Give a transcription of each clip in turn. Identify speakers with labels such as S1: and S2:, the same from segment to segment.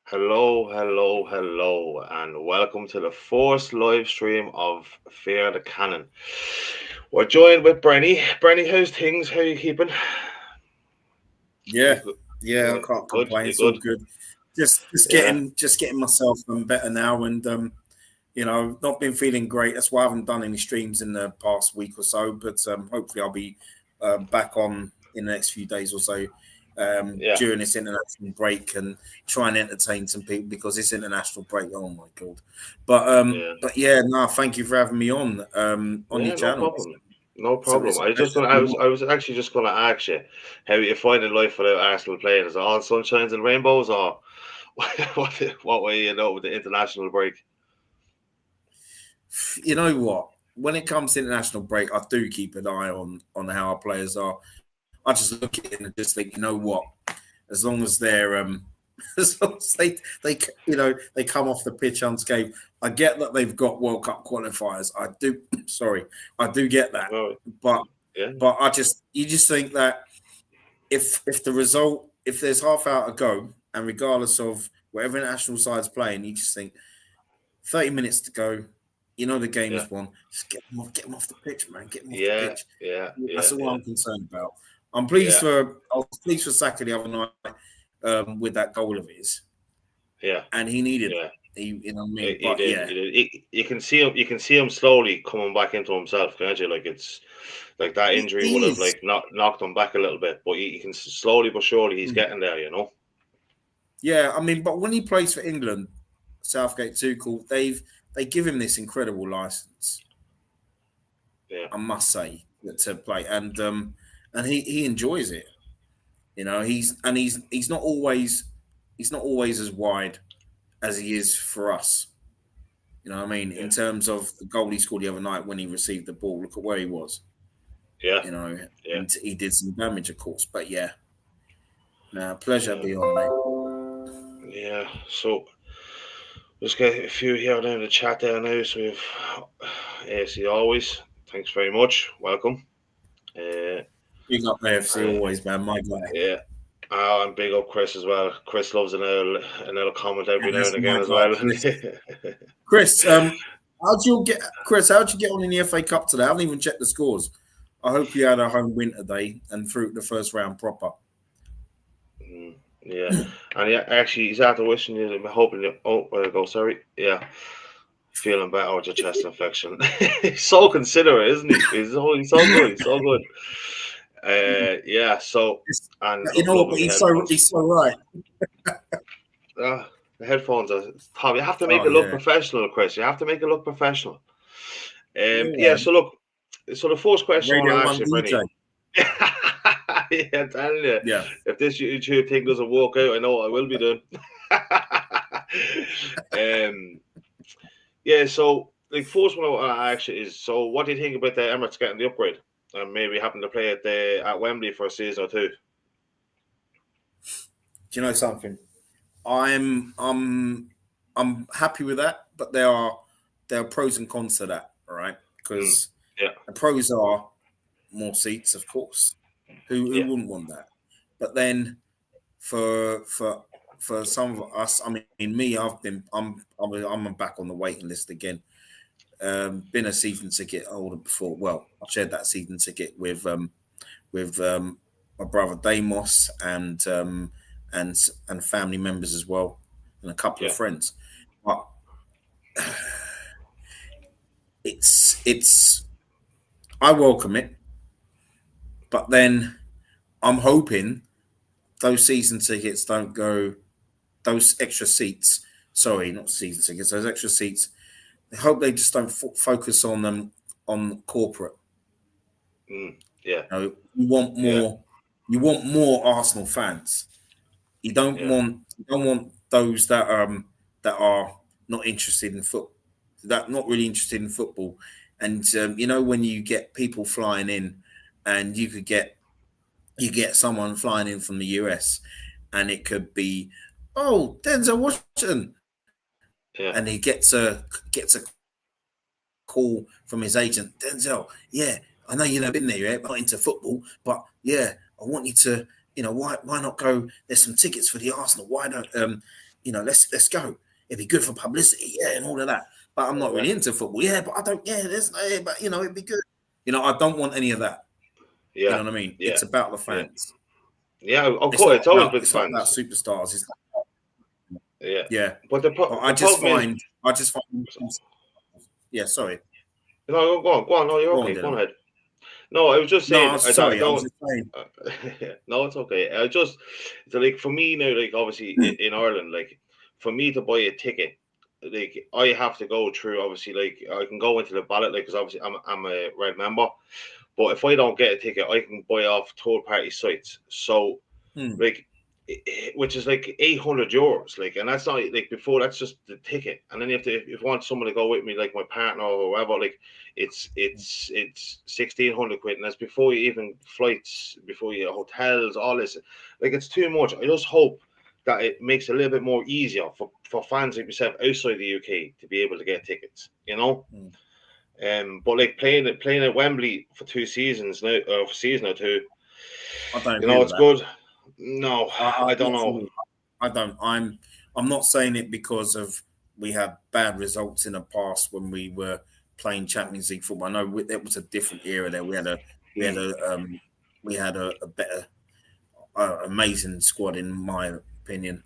S1: Hello, hello, hello, and welcome to the first live stream of Fear the Cannon. We're joined with Brenny. Brenny, how's things? How are you keeping?
S2: Yeah,
S1: You good?
S2: yeah, I
S1: You
S2: can't
S1: good?
S2: complain.
S1: You
S2: It's all
S1: good?
S2: good. Just
S1: Yeah,
S2: getting myself better now, and not been feeling great. That's why I haven't done any streams in the past week or so. But hopefully, I'll be back on in the next few days or so
S1: yeah,
S2: during this international break and try and entertain some people because this international break. Oh my god!
S1: yeah,
S2: But yeah, no, thank you for having me on your
S1: yeah. No
S2: channel.
S1: problem. No
S2: So
S1: problem.
S2: it's a
S1: I just gonna.
S2: pleasure.
S1: I was actually just gonna ask you how you finding life without Arsenal playing. Is it all sunshines and rainbows, or what way you know with the international break?
S2: You know what? When it comes to international break, I do keep an eye on how our players are. I just look at it and just think, you know what? As long as they're as long as they come off the pitch unscathed. I get that they've got World Cup qualifiers. I do. Sorry, I do get that,
S1: Oh,
S2: but
S1: yeah,
S2: you just think that if the result if there's half hour to go and regardless of whatever national side's playing, you just think 30 minutes to go. You know the
S1: yeah,
S2: game's won. Just get them off the pitch, man. Get them off the
S1: yeah,
S2: pitch.
S1: yeah, yeah,
S2: That's all
S1: yeah,
S2: I'm concerned about.
S1: yeah.
S2: I was pleased for Saka the other night with that goal of his,
S1: Yeah,
S2: and he needed
S1: yeah,
S2: that. You know what I mean?
S1: he
S2: But
S1: did.
S2: yeah,
S1: He did. You can see him. You can see him slowly coming back into himself, can't you? Like it's like that injury would
S2: he
S1: have
S2: is.
S1: like knocked him back a little bit, but you can slowly but surely he's
S2: Mm.
S1: getting there. You know.
S2: Yeah, I mean, but when he plays for England, Southgate Tuchel, they give him this incredible license.
S1: Yeah,
S2: I must say to play, and he enjoys it. You know, he's not always as wide as he is for us. You know what I mean?
S1: yeah,
S2: In terms of the goal he scored the other night when he received the ball, look at where he was.
S1: yeah,
S2: You know,
S1: yeah,
S2: and he did some damage, of course. But yeah, no, pleasure
S1: yeah,
S2: be on, mate.
S1: yeah. So just get a few here down in the chat there now. So we've AC always. Thanks very much. Welcome. Uh,
S2: Big up AFC
S1: and
S2: always, man. My guy.
S1: yeah. And big up Chris as well. Chris loves an L comment every now
S2: That's
S1: and
S2: my
S1: again as
S2: guy,
S1: well.
S2: Chris. Chris, Chris, how'd you get on in the FA Cup today? I haven't even checked the scores. I hope you had a home winter day and through the first round proper.
S1: Mm, yeah, and yeah, actually, he's after wishing you. I'm hoping you. Oh, where I go? Sorry. Yeah, feeling better with your chest infection. He's so considerate, isn't he? He's so good. He's so good. Yeah. So
S2: It's-
S1: and
S2: You
S1: look,
S2: know what?
S1: loving
S2: But
S1: the headphones.
S2: he's so right.
S1: The headphones are Tom. You have to make
S2: Oh
S1: it look
S2: yeah,
S1: professional, Chris. You have to make it look professional. Yeah.
S2: yeah.
S1: So look. So the first question I want
S2: Radio
S1: to ask
S2: One
S1: you, Brenny.
S2: DJ.
S1: Yeah, I'm telling you,
S2: Yeah.
S1: if this YouTube thing doesn't work out, I know what I will be doing. um, yeah, so like first one I want to ask you is, so what do you think about the Emirates getting the upgrade and maybe having to play at Wembley for a season or two?
S2: Do you know something? I'm um I'm happy with that, but there are pros and cons to that, all right?
S1: Mm,
S2: Because
S1: yeah,
S2: the pros are more seats, of course. Who
S1: yeah,
S2: wouldn't want that? But then for for for some of us, I mean, me, I'm back on the waiting list again. Been a season ticket holder before. Well, I shared that season ticket with my brother Damos and and family members as well, and a couple of
S1: yeah,
S2: friends. But it's I welcome it, but then I'm hoping those season tickets don't go those extra seats. Sorry, not season tickets. Those extra seats. I hope they just don't focus on them on corporate.
S1: mm, yeah,
S2: You know, you want
S1: yeah,
S2: more. You want more Arsenal fans.
S1: yeah,
S2: You don't want those that are not interested in foot that not really interested in football. And you know when you get people flying in, and you get someone flying in from the US, and it could be, oh, Denzel Washington, and he
S1: yeah,
S2: gets a call from his agent, Denzel. Yeah, I know you've never been there yet, but not into football, but yeah, I want you to, why not go? There's some tickets for the Arsenal. Why don't let's go. It'd be good for publicity, and all of that. But I'm not really into football. Yeah, but I don't. Yeah, but it'd be good. I don't want any of that.
S1: Yeah.
S2: You know what I mean?
S1: Yeah.
S2: It's about the fans.
S1: Yeah, of course. It's always been
S2: It's
S1: fans.
S2: not about superstars. It's
S1: yeah. But
S2: I just find. Yeah, sorry.
S1: No, go on. No, you're okay. Go ahead. No, I was just saying.
S2: No, sorry. I was just saying.
S1: No, it's okay. It's like for me now, like obviously in Ireland, like for me to buy a ticket, like I have to go through. Obviously, like I can go into the ballot, like because obviously I'm a red member. But if I don't get a ticket, I can buy off third-party sites. So, like, which is like €800, like, and that's not like before. That's just the ticket, and then if you want someone to go with me, like my partner or whoever, like, it's £1,600, and that's before you even flights, before you hotels, all this. Like, it's too much. I just hope that it makes it a little bit more easier for fans like myself outside the UK to be able to get tickets. But like playing at Wembley for 2 seasons now, or for season or two, it's good. No, I don't know.
S2: I don't. I'm not saying it because of we had bad results in the past when we were playing Champions League football. I know it was a different era there. We had a better, amazing squad in my opinion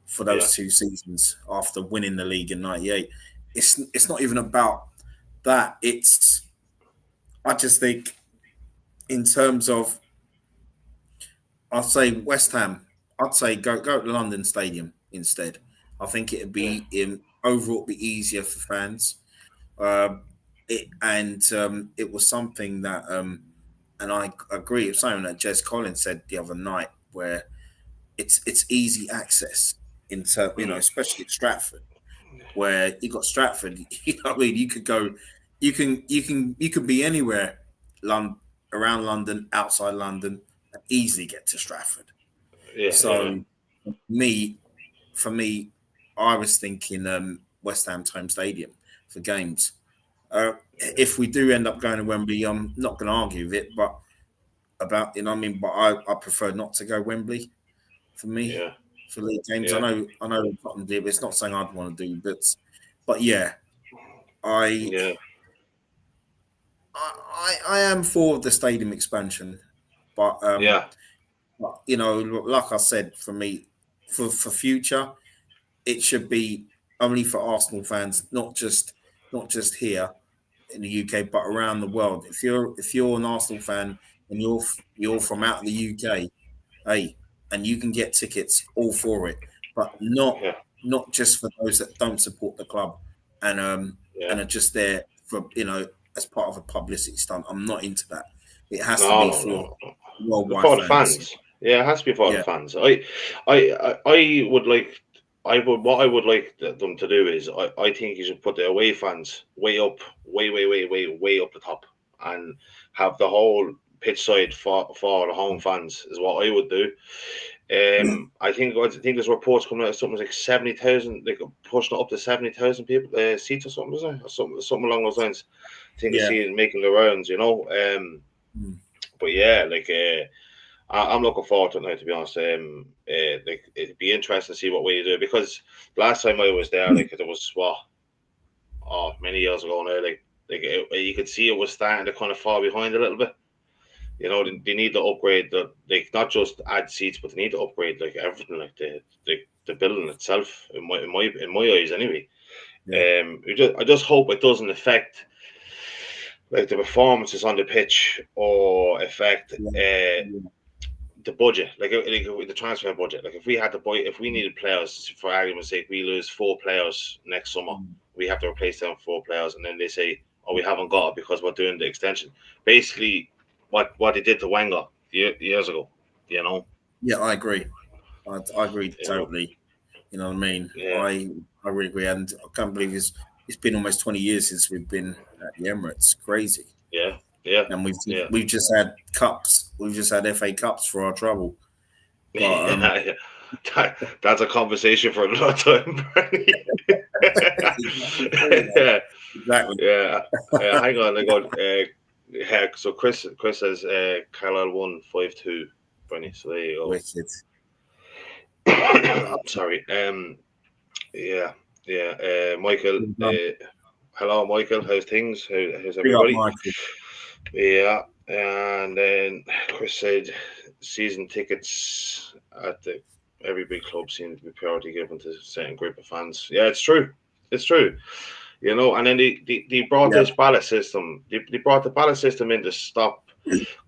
S2: for those 2 seasons after winning the league in '98. It's not even about that. I just think in terms of, I'd say West Ham. I'd say go to London Stadium instead. I think it'd be overall be easier for fans. It was something that, and I agree with something that Jez Collins said the other night, where it's easy access especially at Stratford, where you got Stratford. I mean, you could go, you could be anywhere, around London, outside London, and easily get to Stratford. For me, I was thinking West Ham's home stadium for games. If we do end up going to Wembley, I'm not going to argue with it, but but I prefer not to go Wembley for me for league games. I know Tottenham did, but it's not something I'd want to do. But yeah, I am for the stadium expansion, but like I said, for me, for future, it should be only for Arsenal fans, not just here in the UK, but around the world. If you're an Arsenal fan and you're from out of the UK, and you can get tickets, all for it, but not just for those that don't support the club and are just there for as part of a publicity stunt. I'm not into that. It has to be for worldwide
S1: fans. Yeah, it has to be for the fans. I would like. What I would like them to do is, I think you should put the away fans way up, way up the top, and have the whole pitch side for the home fans is what I would do. I think there's reports coming out of something like 70,000, like pushing it up to 70,000 people seats or something, isn't it? Something along those lines. I think I see it making the rounds, But yeah, like I'm looking forward to it now, to be honest. Like it'd be interesting to see what way you do it, because last time I was there, like it was many years ago now, like you could see it was starting to kind of fall behind a little bit. They need to upgrade like not just add seats, but they need to upgrade like everything, like the building itself. In my eyes, anyway. I just hope it doesn't affect like the performances on the pitch or affect the budget, like the transfer budget. Like if we needed players, for argument's sake, we lose 4 players next summer, we have to replace them with 4 players, and then they say, we haven't got it because we're doing the extension. Basically, what they did to Wenger years ago,
S2: Yeah, I agree. I agree totally. You know what I mean?
S1: Yeah.
S2: I really agree, and I can't believe it's been almost 20 years since we've been at the Emirates. Crazy.
S1: Yeah.
S2: And we've just had cups. We've just had FA Cups for our trouble. But,
S1: that's a conversation for another time, Bernie.
S2: Exactly.
S1: Yeah. Hang on. So Chris says Carlisle won 5-2, Bernie. So there you go.
S2: Wicked.
S1: Sorry. Yeah, yeah. Michael, hello, Michael. How's things? How's
S2: Big up,
S1: everybody?
S2: Michael.
S1: Yeah, and then Chris said season tickets at every big club seem to be priority given to a certain group of fans. Yeah, it's true. It's true. And then they brought
S2: Yeah.
S1: this ballot system. They brought the ballot system in to stop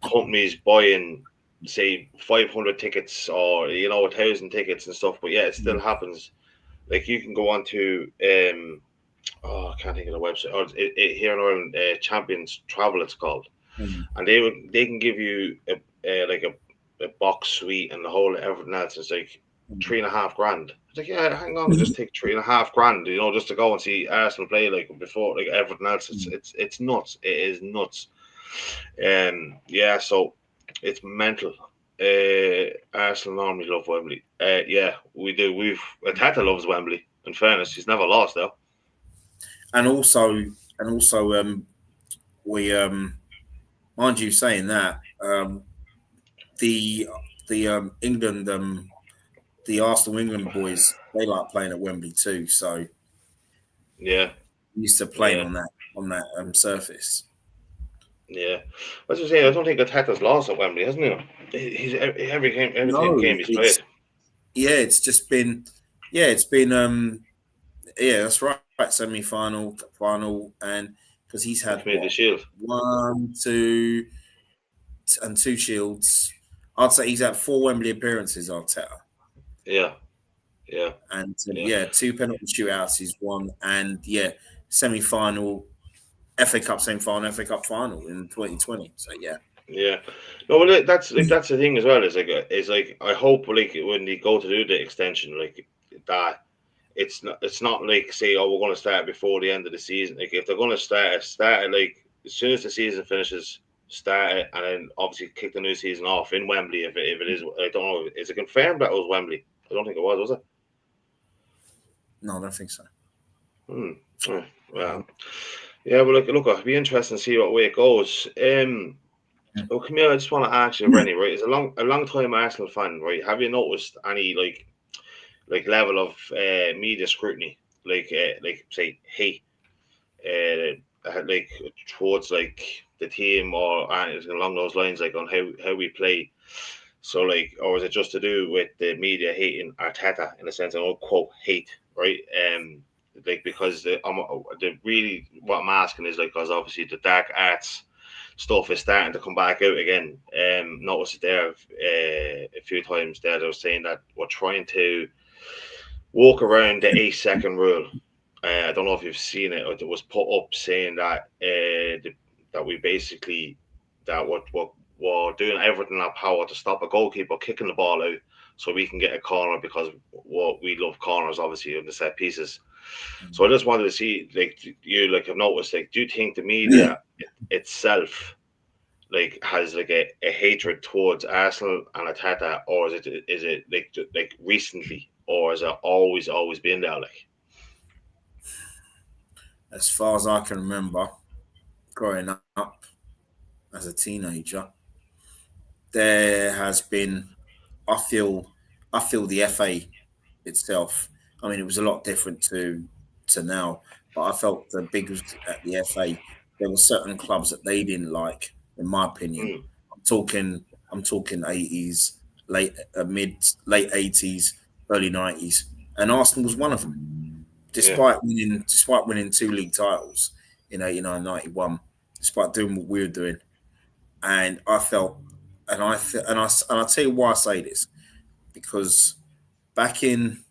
S1: companies buying, say, 500 tickets or 1,000 tickets and stuff. But yeah, it still happens. Like you can go on to I can't think of the website. Here in Ireland, Champions Travel, it's called,
S2: Mm.
S1: and they can give you a box suite and the whole everything else. It's like 3.5 grand. It's like, yeah, hang on, just take 3.5 grand, just to go and see Arsenal play like before, like everything else. It's nuts. It is nuts. Yeah, so it's mental. Arsenal normally love Wembley. Yeah, we do. Tata loves Wembley. In fairness, he's never lost though.
S2: And also, we mind you saying that the England the Arsenal England boys, they like playing at Wembley too. So
S1: Yeah,
S2: used to playing
S1: yeah,
S2: on that surface.
S1: yeah. As I say, I don't think Tata's lost at Wembley, hasn't he? He's every
S2: No,
S1: game he's played.
S2: it's it's just been it's been that's right, semi final, cup final, and because he's had
S1: Community
S2: what
S1: Shield.
S2: one, two, and two shields. I'd say he's had 4 Wembley appearances, Arteta.
S1: Yeah, yeah,
S2: And
S1: yeah,
S2: 2 penalty shootouts he's won, and semi final, FA Cup semi final, FA Cup final in 2020. So
S1: yeah. No, well, that's the thing as well. Is like I hope like when they go to do the extension, like that, it's not like say, oh, we're going to start before the end of the season. Like if they're going to start it like as soon as the season finishes, start it, and then obviously kick the new season off in Wembley. If it is, I don't know. Is it confirmed that it was Wembley? I don't think it was it?
S2: no, I don't think so.
S1: Hmm. Oh, well, yeah, but look, it'll be interesting to see what way it goes. Well, Camille, I just want to ask you, Rennie, right? As a long time Arsenal fan, right? Have you noticed any like level of media scrutiny, like say hate, like towards like the team or anything along those lines, like on how we play? So like, or is it just to do with the media hating Arteta in a sense, and I'll quote hate, right? Like because the really what I'm asking is like because obviously the dark arts stuff is starting to come back out again. Noticed it there a few times there. They were saying that we're trying to walk around the 8 second rule. I don't know if you've seen it. It was put up saying that that we basically that we're doing everything in our power to stop a goalkeeper kicking the ball out so we can get a corner because what we love corners obviously in the set pieces. So I just wanted to see like you like have noticed like do you think the media itself like has like a hatred towards Arsenal and Arteta, or is it like recently, or has it always been there? Like,
S2: As far as I can remember, growing up as a teenager, there has been. I feel, I feel the FA itself. I mean, it was a lot different to now, but I felt the biggest at the FA. There were certain clubs that they didn't like, in my opinion.
S1: mm,
S2: I'm talking 80s, late 80s, early 90s, and Arsenal was one of them.
S1: yeah,
S2: Despite winning 2 league titles in 89, 91, despite doing what we were doing, and I felt, and I tell you why I say this, because back in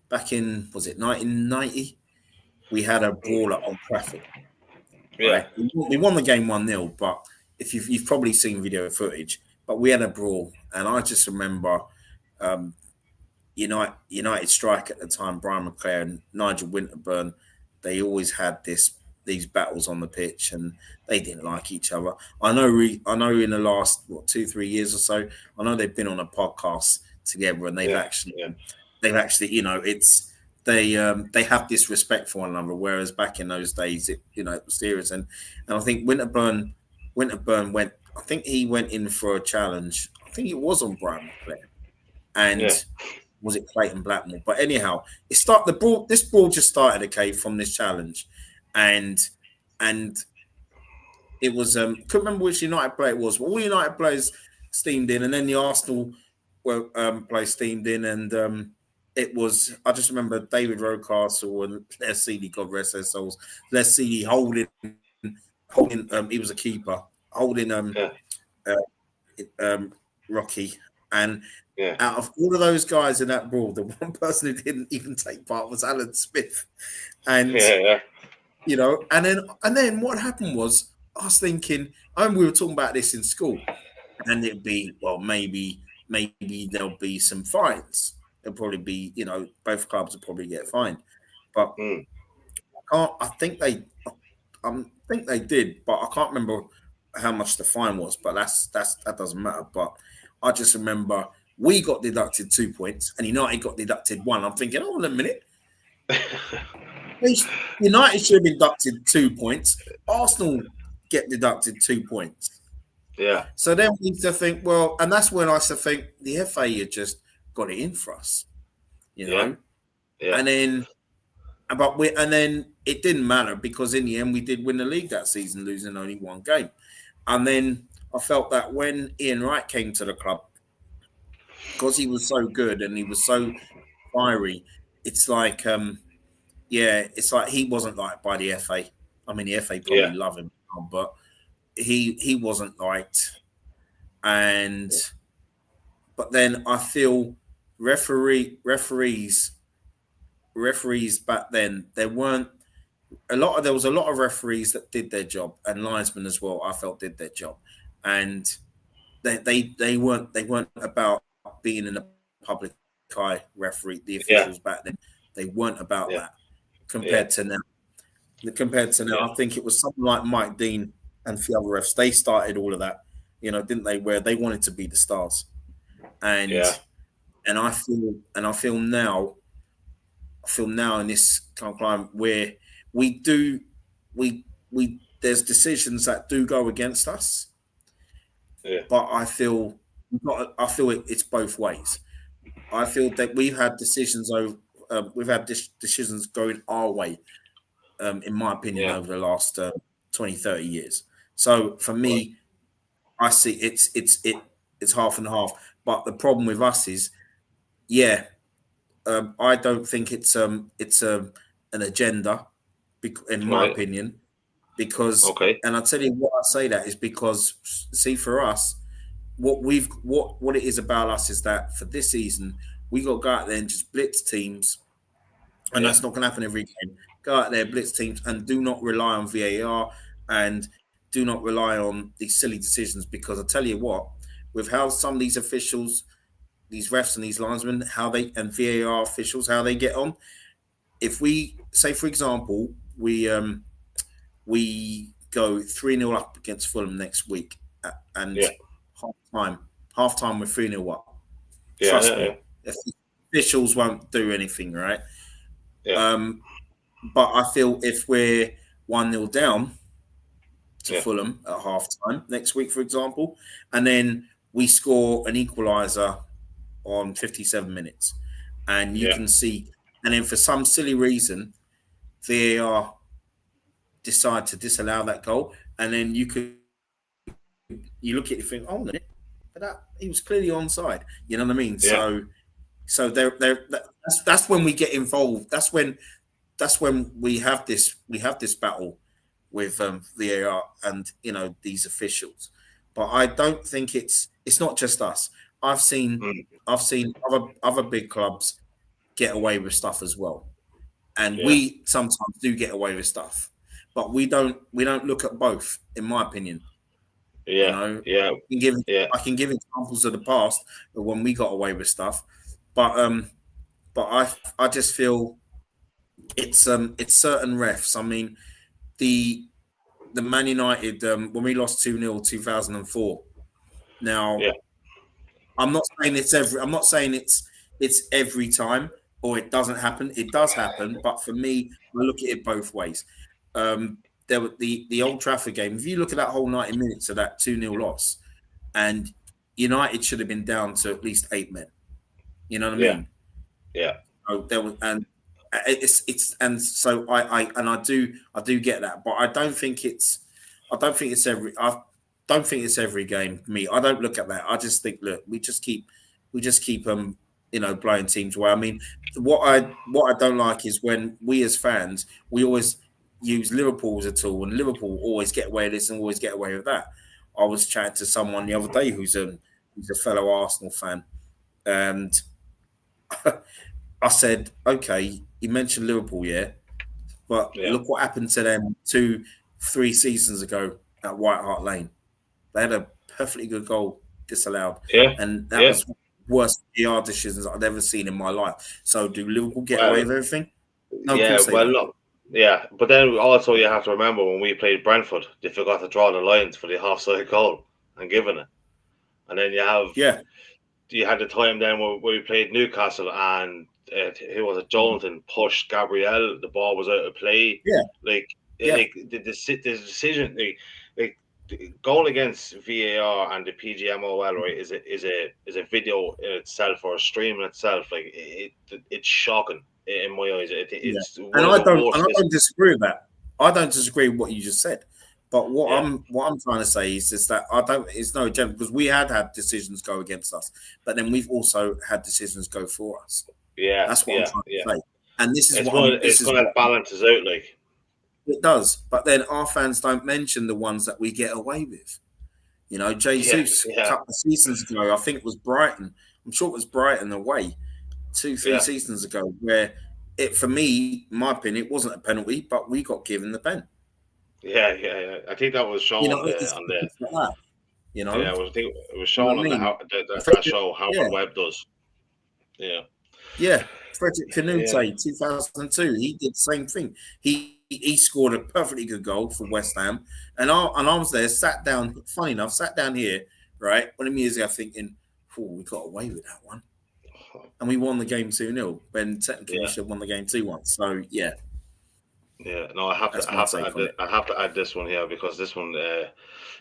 S2: was it 1990, we had a
S1: mm,
S2: brawler on Trafford,
S1: yeah,
S2: right? We won the game 1-0, but if you've probably seen video footage, but we had a brawl, and I just remember um, United strike at the time, Brian McClare and Nigel Winterburn, they always had these battles on the pitch, and they didn't like each other. I know in the last 2-3 years or so, I know they've been on a podcast together, and they've
S1: yeah,
S2: actually
S1: yeah,
S2: they've actually it's they have this respect for one another, whereas back in those days it was serious. And I think Winterburn went. I think he went in for a challenge. I think it was on Brian McClare, and
S1: yeah,
S2: was it Clayton Blackmore? But anyhow, this brawl just started, okay, from this challenge, and it was couldn't remember which United player it was, but all United players steamed in, and then the Arsenal players steamed in, and it was, I just remember David Rocastle and Les Seeley, God rest their souls, Les Seeley holding he was a keeper, holding Rocky, and out of all of those guys in that brawl, the one person who didn't even take part was Alan Smith. And you know, and then what happened was, I was thinking, we were talking about this in school, and it'd be, well, maybe there'll be some fines. It'll probably be, you know, both clubs will probably get fined. But I think they did, but I can't remember how much the fine was. But that doesn't matter. But I just remember we got deducted 2 points, and United got deducted 1. I'm thinking, hold on a minute. United should have deducted 2 points. Arsenal get deducted 2 points.
S1: Yeah.
S2: So then we need to think, well, and that's when I used to think the FA had just got it in for us, you know.
S1: Yeah.
S2: And then it didn't matter, because in the end we did win the league that season, losing only 1 game. And then I felt that when Ian Wright came to the club, because he was so good and he was so fiery, it's like it's like he wasn't liked by the FA. I mean, the FA probably love him, but he wasn't liked. But then I feel referees back then, there was a lot of referees that did their job, and linesmen as well, I felt, did their job. And they weren't about being in the public eye. Referee, the officials back then, they weren't about that. Compared to now, I think it was something like Mike Dean and a few other refs. They started all of that, you know, didn't they? Where they wanted to be the stars, and I feel now in this kind of climate where there's decisions that do go against us, but I feel it's both ways. I feel that we've had decisions going our way, in my opinion, over the last 20, 30 years. So for me, I see it's half and half. But the problem with us is, I don't think it's an agenda, in my opinion, because and I'll tell you what I say that is because, see, for us, what it is about us is that for this season we got to go out there and just blitz teams, and that's not going to happen every game. Go out there, blitz teams, and do not rely on VAR, and do not rely on these silly decisions, because I tell you what, with how some of these officials, these refs and these linesmen, and VAR officials, how they get on. If we say, for example, we go 3-0 up against Fulham next week, and half time we're 3-0 up. Trust me, officials won't do anything, right? But I feel if we're 1-0 down to Fulham at half time next week, for example, and then we score an equaliser on 57 minutes, and you can see, and then for some silly reason VAR decide to disallow that goal, and then you look at it and think, oh, that he was clearly onside. You know what I mean? So that's when we get involved. That's when we have this battle with VAR and, you know, these officials. But I don't think it's not just us. I've seen other big clubs get away with stuff as well, and we sometimes do get away with stuff, but we don't look at both, in my opinion. You know? I can give examples of the past of when we got away with stuff, but I just feel it's certain refs. I mean, the Man United when we lost 2-0 2004. Now, I'm not saying it's every time, or it doesn't happen. It does happen, but for me, I look at it both ways. There were the Old Trafford game. If you look at that whole 90 minutes of that 2-0 loss, and United should have been down to at least 8 men. You know what I mean?
S1: Yeah.
S2: So there was, and it's and so I do get that, but I don't think it's every I don't think it's every game. Me, I don't look at that. I just think, look, we just keep blowing teams away. I mean, what I don't like is when we as fans we always use Liverpool as a tool, and Liverpool always get away with this and always get away with that. I was chatting to someone the other day who's a fellow Arsenal fan, and I said, okay, you mentioned Liverpool, yeah, but
S1: Yeah.
S2: look what happened to them 3 seasons ago at White Hart Lane. They had a perfectly good goal disallowed,
S1: Yeah.
S2: and that
S1: Yeah.
S2: was worst PR decisions I've ever seen in my life. So, do Liverpool get away
S1: Well,
S2: with everything? No, of
S1: yeah.
S2: course they
S1: Well,
S2: don't.
S1: look. Yeah, but then also you have to remember when we played Brentford, they forgot to draw the lines for the half-side goal and given it, and then
S2: Yeah,
S1: you had the time then where we played Newcastle and who was it? Jonathan pushed Gabriel. The ball was out of play.
S2: yeah,
S1: Like
S2: yeah,
S1: the decision, like going against VAR and the PGMOL, right, is a video in itself or a stream in itself. Like it's shocking in my eyes.
S2: yeah.
S1: It's one of the
S2: And
S1: worst.
S2: I don't disagree with that. I don't disagree with what you just said. But
S1: Yeah,
S2: what I'm trying to say is just that I don't. It's no agenda because we had decisions go against us, but then we've also had decisions go for us.
S1: yeah,
S2: That's what I'm
S1: yeah,
S2: trying
S1: yeah.
S2: to say. And this is
S1: It's
S2: what
S1: one.
S2: I'm. This
S1: It's
S2: is
S1: going to
S2: what
S1: balances out. Like
S2: it does. But then our fans don't mention the ones that we get away with. You know,
S1: yeah,
S2: Jesus a
S1: yeah,
S2: couple of seasons ago, I think it was Brighton. I'm sure it was Brighton away 3
S1: yeah.
S2: seasons ago, where it for me, my opinion, it wasn't a penalty, but we got given the pen.
S1: Yeah, yeah, yeah. I think that was
S2: You
S1: shown
S2: know, it's
S1: on the.
S2: like that. You know,
S1: Yeah, I think it was
S2: you know
S1: shown
S2: what I
S1: on
S2: mean?
S1: that show
S2: Yeah,
S1: Howard Webb does. Yeah,
S2: yeah. Frederick
S1: yeah,
S2: Canute, 2002, he did the same thing. He scored a perfectly good goal for West Ham, and I was there, sat down. Funny enough, sat down here, right, when the music, I'm thinking, oh, we got away with that one, and we won the game 2-0. When technically we
S1: yeah,
S2: should have won the game 2-1. So yeah,
S1: yeah. No, I have to,
S2: that's my take
S1: add
S2: on it.
S1: I have to add this one here because this one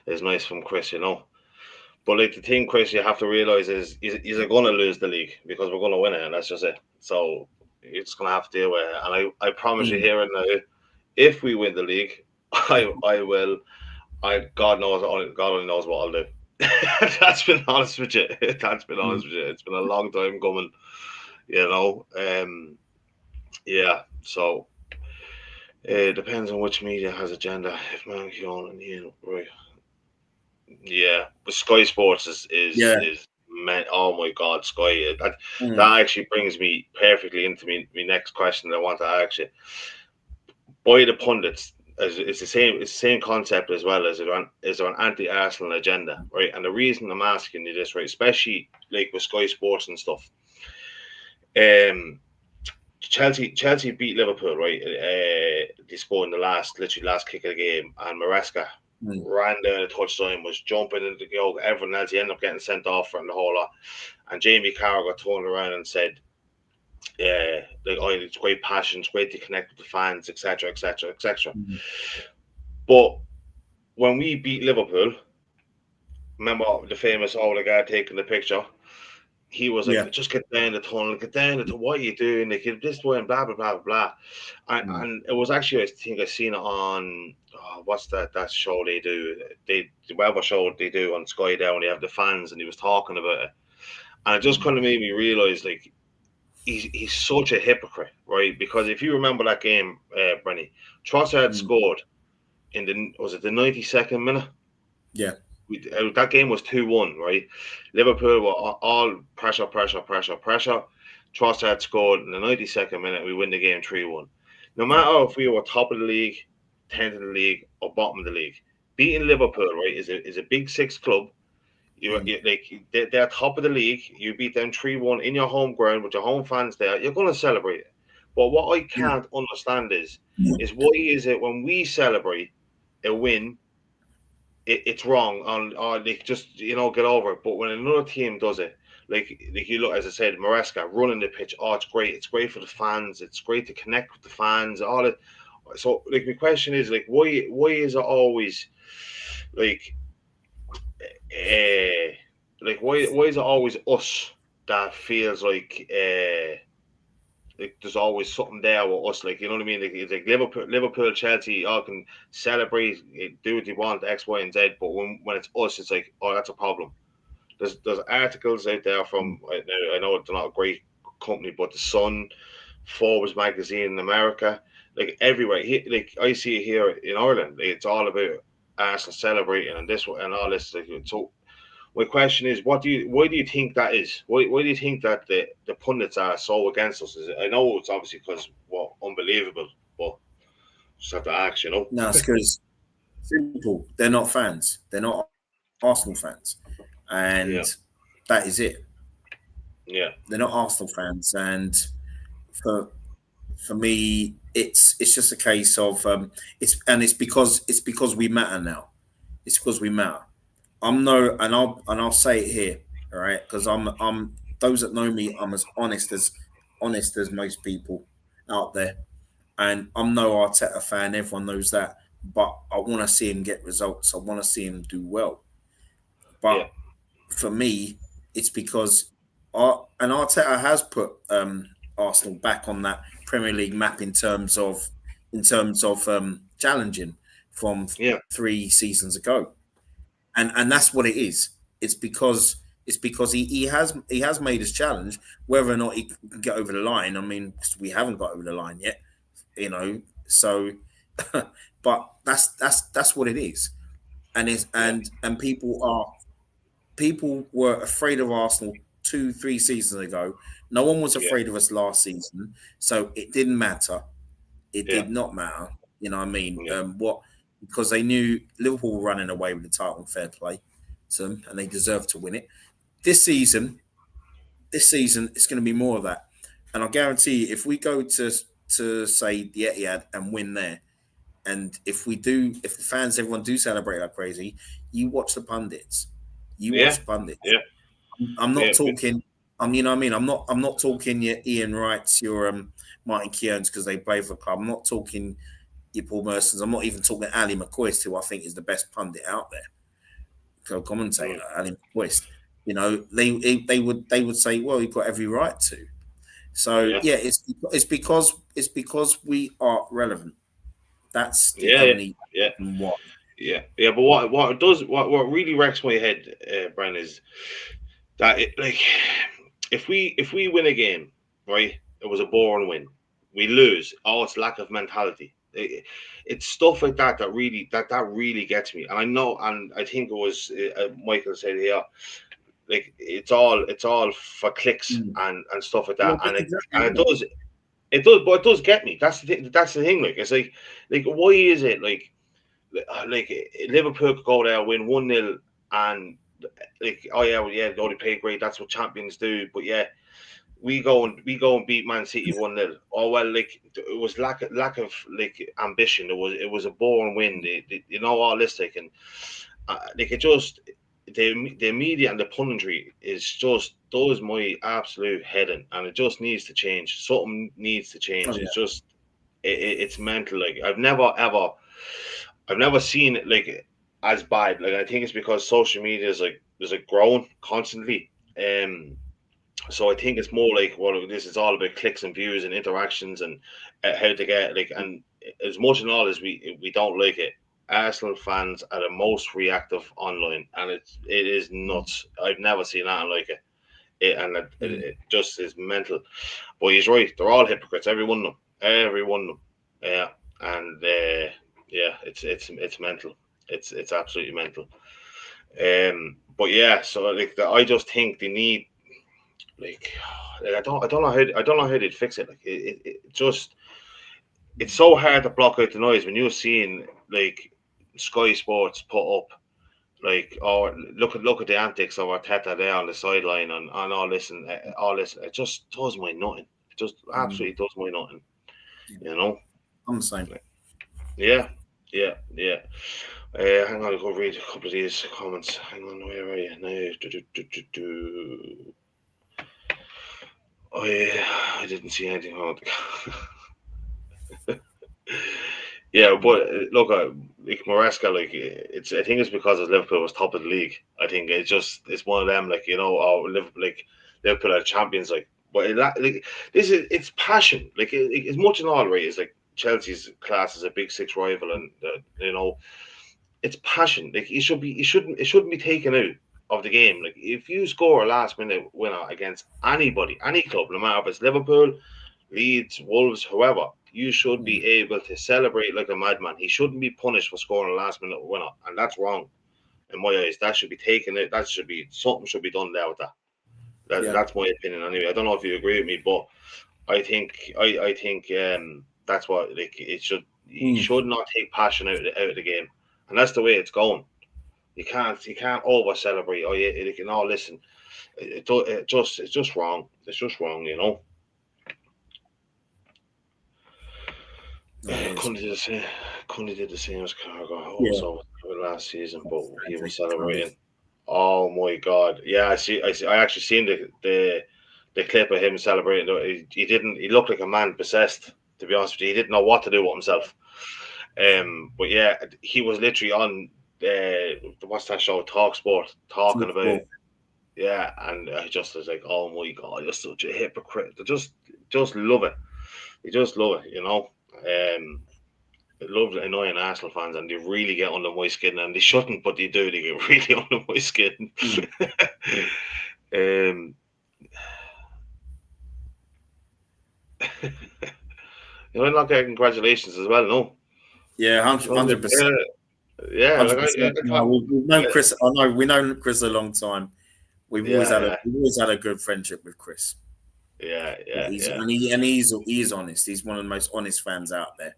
S1: is nice from Chris. But like the thing, Chris, you have to realize is you're going to lose the league because we're going to win it, and that's just it. So you're just going to have to deal with it. And I promise you
S2: Mm.
S1: here and now, if we win the league, I will. God only knows what I'll do. That's been honest with you. That's been
S2: Mm.
S1: honest with you. It's been a long time coming, you know. Yeah. So it depends on which media has agenda. If Mankion and Ian, right? Yeah, but Sky Sports
S2: Yeah.
S1: is man. Oh my God, Sky.
S2: Mm.
S1: That actually brings me perfectly into me next question that I want to ask you. By the pundits, it's the same. It's the same concept as well as is there an anti-Arsenal agenda, right? And the reason I'm asking you this, right, especially like with Sky Sports and stuff, um, Chelsea beat Liverpool, right? They scored in the literally last kick of the game, and Maresca
S2: Mm.
S1: ran down the touchline, was jumping into the goal. Everyone else, he ended up getting sent off for the whole lot. And Jamie Carragher got turned around and said, "Yeah, like, oh, it's great passion, it's great to connect with the fans, etc., etc., etc."
S2: Mm.
S1: But when we beat Liverpool, remember the famous older guy taking the picture? He was like,
S2: Yeah.
S1: just get down the tunnel, get down the tunnel. What are you doing? Like, this way and blah, blah, blah, blah, blah.
S2: Mm.
S1: And it was actually, I think I seen it on, what's that show they do? The weather show they do on Sky Down. They have the fans and he was talking about it. And it just kind of made me realize, like, he's such a hypocrite, right? Because if you remember that game, Brenny, Trossard
S2: Mm.
S1: scored in was it the 92nd minute?
S2: Yeah.
S1: That game was 2-1, right? Liverpool were all pressure, pressure, pressure, pressure. Trossard scored in the 92nd minute. We win the game 3-1. No
S2: Yeah.
S1: matter if we were top of the league, 10th of the league, or bottom of the league, beating Liverpool, right, is a big six club.
S2: Mm.
S1: They're top of the league. You beat them 3-1 in your home ground with your home fans there. You're going to celebrate it. But what I
S2: Yeah.
S1: can't understand is why is it when we celebrate a win, it's wrong or they just get over it. But when another team does it, like you look, as I said, Maresca running the pitch, oh, it's great. It's great for the fans. It's great to connect with the fans. All it. So like my question is like why is it always like why is it always us that feels like like there's always something there with us. Like, you know what I mean? Like, it's like Liverpool, Chelsea, all can celebrate, do what they want, X, Y, and Z. But when it's us, it's like, oh, that's a problem. There's articles out there from I know they're not a great company, but the Sun, Forbes magazine in America, like everywhere. Like I see it here in Ireland. It's all about Arsenal celebrating and this and all this. Like, so my question is, why do you think that is? Why do you think that the pundits are so against us? I know it's obviously because unbelievable, but just have to ask, you know.
S2: No, it's because simple. They're not fans. They're not Arsenal fans, and
S1: Yeah,
S2: that is it.
S1: yeah,
S2: They're not Arsenal fans, and for for me, it's just a case of it's because we matter now. It's because we matter. I'm no, and I'll say it here, all right, because I'm those that know me, I'm as honest as most people out there, and I'm no Arteta fan. Everyone knows that, but I want to see him get results. I want to see him do well.
S1: yeah,
S2: But for me, it's because and Arteta has put Arsenal back on that Premier League map in terms of challenging from
S1: yeah,
S2: 3 seasons ago, and that's what it is. It's because he has made his challenge. Whether or not he can get over the line, I mean, we haven't got over the line yet, you know. So, but that's what it is, and it's
S1: yeah,
S2: and people were afraid of Arsenal 2 3 seasons ago. No one was
S1: yeah,
S2: afraid of us last season, so it didn't matter. It
S1: yeah,
S2: did not matter. You know what I mean?
S1: yeah,
S2: What because they knew Liverpool were running away with the title, fair play to them, and they deserved to win it. This season, this season, it's going to be more of that, and I guarantee you, if we go to say the Etihad and win there, and if the fans, everyone do celebrate like crazy, you watch the pundits. You
S1: yeah,
S2: watch the pundits.
S1: yeah,
S2: I'm not
S1: yeah,
S2: talking. You know what I mean. I'm not talking your Ian Wrights, your Martin Keown's because they play for the club. I'm not talking your Paul Mersons. I'm not even talking Ali McCoist, who I think is the best pundit out there, co-commentator
S1: mm,
S2: Ali McCoist. You know, they would say, well, you've got every right to. So
S1: yeah,
S2: yeah, it's because we are relevant. That's the
S1: yeah, yeah,
S2: only
S1: yeah.
S2: what.
S1: Yeah, yeah, but what really wrecks my head, Brian, is that like if we win a game, right, it was a boring win. We lose. Oh, it's lack of mentality. It's stuff like that that really gets me. And I know, and I think it was Michael said here, like it's all for clicks
S2: Mm.
S1: and stuff like
S2: Yeah,
S1: that, and
S2: exactly.
S1: it does. It does, but it does get me. That's the thing. That's the thing. Like, it's like why is it like Liverpool could go there, win 1-0, and like, oh yeah, well, yeah, they only play great. That's what champions do. But yeah, we go and beat Man City 1-0. Oh well, like it was lack of like ambition. It was a boring win. You know, all this like, and like it just the media and the punditry is just does my absolute head in, and it just needs to change. Something needs to
S2: Oh
S1: change.
S2: yeah.
S1: It's just it's mental. Like I've never seen it like as bad. Like I think it's because social media is like growing constantly. So I think it's more like, well, this is all about clicks and views and interactions and how to get like, and as much and all as we don't like it, Arsenal fans are the most reactive online, and it is nuts. I've never seen that like it.
S2: Mm.
S1: It just is mental. But he's right; they're all hypocrites, every one of them, every one of them. Yeah, and yeah, it's mental. It's absolutely mental. But yeah, so like I just think they need like I don't know how they'd fix it. Like it just it's so hard to block out the noise when you're seeing like Sky Sports put up like, oh, look at the antics of Arteta there on the sideline and all this and all this. It just does my nothing. It just
S2: Mm.
S1: absolutely does my nothing.
S2: Yeah.
S1: You know?
S2: I'm the same.
S1: Like, yeah, yeah, yeah. Hang on, I'll go read a couple of these comments. Hang on, where are you now? Oh yeah, I didn't see anything on it. Yeah,
S2: Mm.
S1: but look, like Maresca, like it's. I think it's because of Liverpool was top of the league. I think it's one of them, like, you know, oh, Liverpool, like Liverpool are champions, like But it's passion. Like as much in all right, it's like Chelsea's class is a big six rival, and it's passion. Like it shouldn't be taken out of the game. Like if you score a last minute winner against anybody, any club, no matter if it's Liverpool, Leeds, Wolves, whoever, you should be able to celebrate like a madman. He shouldn't be punished for scoring a last minute winner, and that's wrong in my eyes. That should be taken. That should be something should be done there with that. That's my opinion anyway. I don't know if you agree with me, but I think that's what like it should. You should not take passion out of the game, and that's the way it's going. You can't over celebrate. Oh yeah, you can all listen. It's just wrong. It's just wrong, you know. Cundy did the same as Cargo also last season, but he was celebrating. Oh my god! Yeah, I actually seen the clip of him celebrating. He didn't. He looked like a man possessed. To be honest with you, he didn't know what to do with himself. But yeah, he was literally on what's that show? Talk Sport, talking about yeah, and I just was like, oh my god, you're such a hypocrite. They just love it. They just love it, you know. I love annoying Arsenal fans, and they really get under my skin, and they shouldn't, but they do. They get really under my skin. You know, not getting congratulations as well, no?
S2: Yeah, 100%.
S1: Yeah,
S2: we've known Chris. I know we know Chris a long time. We've always had a good friendship with Chris.
S1: Yeah.
S2: And he's honest. He's one of the most honest fans out there.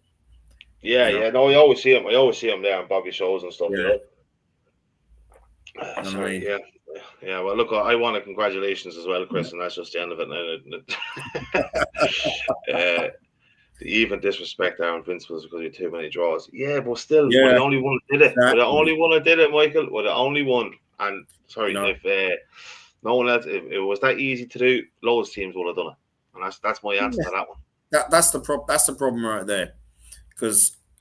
S1: Yeah, you know? No, I always see him there on Bobby shows and stuff. You know. Sorry, yeah. Well, look, I want to congratulations as well, Chris, and that's just the end of it. The even disrespect our invincibles because we had too many draws. Yeah, but still, we're the only one that did it. Exactly. We're the only one that did it, Michael. We're the only one. And sorry, if no one else, if it was that easy to do, loads of teams would have done it. And that's my answer to that one.
S2: That's the problem right there.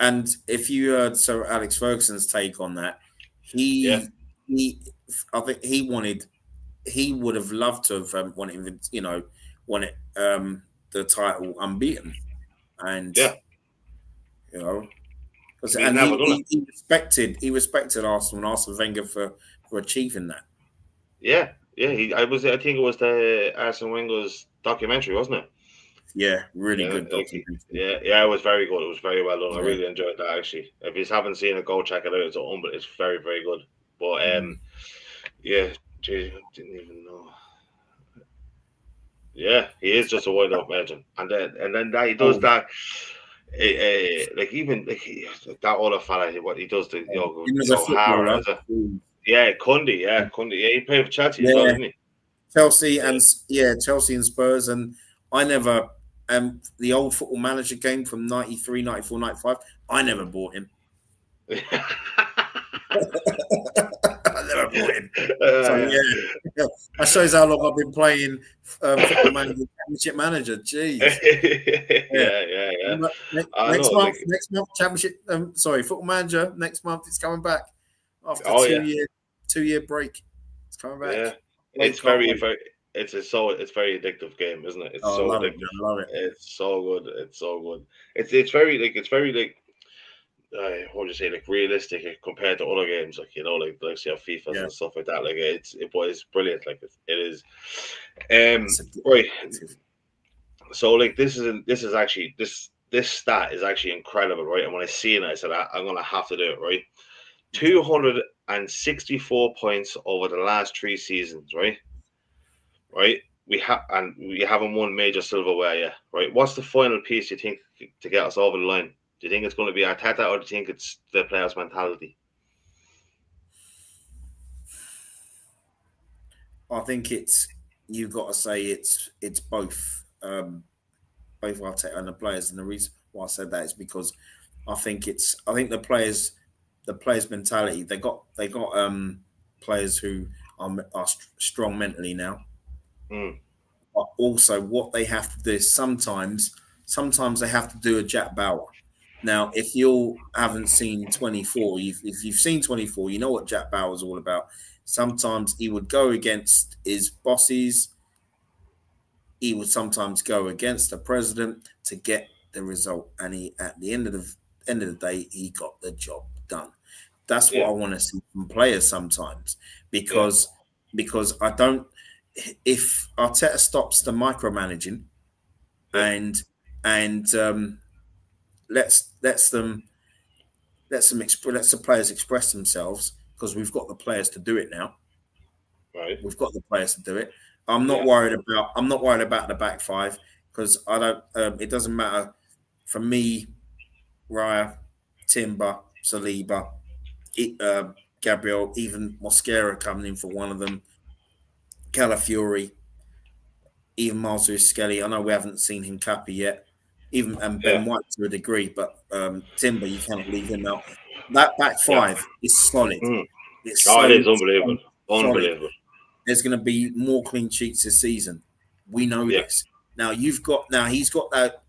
S2: And if you heard Sir Alex Ferguson's take on that, I think he would have loved to have won the title unbeaten. And you know, and he respected Arsenal and Arsene Wenger for achieving that.
S1: Yeah. I think it was the Arsene Wenger's documentary, wasn't it?
S2: Yeah, really good documentary.
S1: Yeah, it was very good. It was very well done. I really enjoyed that actually. If you haven't seen it, go check it out. It's very, very good. But yeah, geez, I didn't even know. Yeah, he is just a wild out legend, and then that he does that. That other fella, what he does to O'Hara. Cundy. Yeah, he played for Chelsea as well, didn't he?
S2: Chelsea and Spurs, and I never. The old Football Manager game from 93, 94, 95, I never bought him. I never bought him. So, that shows how long I've been playing Football Manager, Championship Manager. Jeez.
S1: Yeah.
S2: Next month, Championship. Football Manager. Next month, it's coming back after 2-year break. It's coming back.
S1: Yeah, it's very. It's very addictive game, isn't it? It's so addictive.
S2: I love it.
S1: It's so good. It's very what would you say, like realistic compared to other games, like, you know, like say FIFA and stuff like that. Like it's brilliant. Like it is. Right. So like this stat is actually incredible, right? And when I seen it, I said I'm gonna have to do it, right? 264 points over the last 3 seasons, right? Right, we haven't won major silverware yet, right? What's the final piece you think to get us over the line? Do you think it's going to be Arteta, or do you think it's the players' mentality?
S2: I think you've got to say it's both Arteta and the players, and the reason why I said that is because I think the players' mentality. They got players who are strong mentally now. But also, what they have to do is sometimes they have to do a Jack Bauer. Now, if you haven't seen 24, if you've seen 24, you know what Jack Bauer is all about. Sometimes he would go against his bosses. he would sometimes go against the president to get the result, and he at the end of the day he got the job done. That's what I want to see from players sometimes, because I don't. If Arteta stops the micromanaging and lets the players express themselves, because we've got the players to do it now.
S1: Right.
S2: We've got the players to do it. I'm not worried about the back five, because I don't. It doesn't matter for me. Raya, Timber, Saliba, Gabriel, even Mosquera coming in for one of them. Calafiori, even Miles Skelly. I know we haven't seen him Cappy yet, and Ben White to a degree, but Timber, you cannot leave him out. That back five is solid. It's
S1: it is unbelievable.
S2: Solid. There's going to be more clean sheets this season. We know this. Now he's got that.